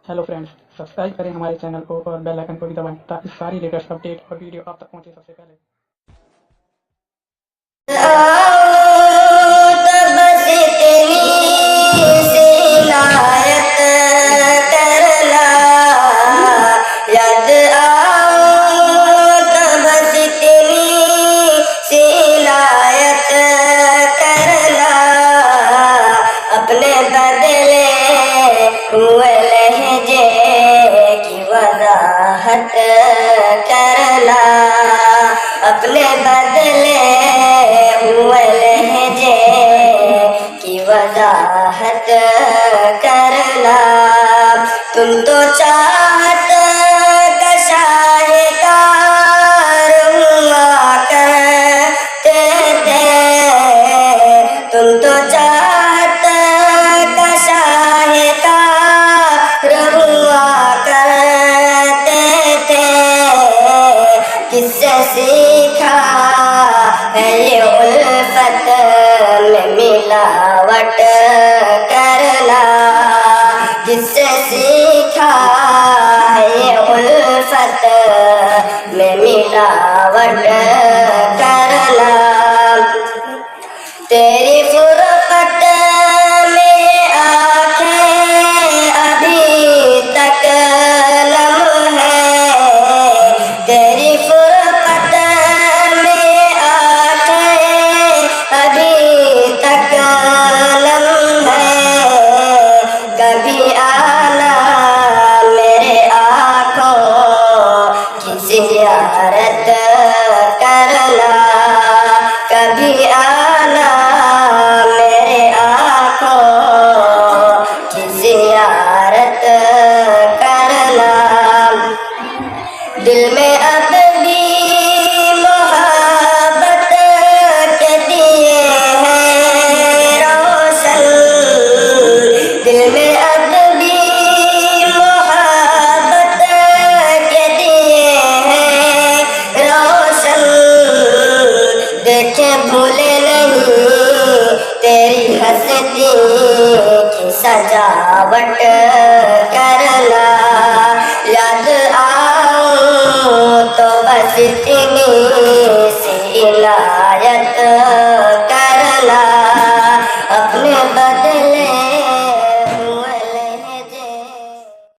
Hello friends, subscribe کریں ہمارے channel کو اور بیل آئکن کو بھی دبائیں تاکہ ساری لیٹسٹ اپڈیٹ اور ویڈیو آپ تک پہنچے سب سے پہلے۔ اپنے بدلے ہوئے لہجے کی وضاحت کرنا، اپنے بدلے ہوئے لہجے کی وضاحت کرنا۔ تم تو چاہت کا شاہکار ہوا کرتے تھے، تم تو چاہت کا شاہکار ہوا کرتے تھے۔ کس سے سیکھا ہے یہ الفت میں ملاوٹ کرنا، کس سے سیکھا ہے یہ الفت میں ملاوٹ کرنا۔ تیری فرقت میں آنکھیں ابھی تک نم ہے، تیری فرقت میں آنکھیں ابھی تک نم ہے۔ کبھی آنا میرے آنکھوں کی زیارت کرنا، کبھی آنا میرے آنکھوں کی زیارت کرنا۔ دل میں اب بھی محبت کے دیے ہیں روشن، دل میں اب بھی محبت کے دیے ہیں روشن۔ دیکھے بھولے نہیں تیری ہستی کی سجاوٹ کرنا، یاد آؤں تو بس اتنی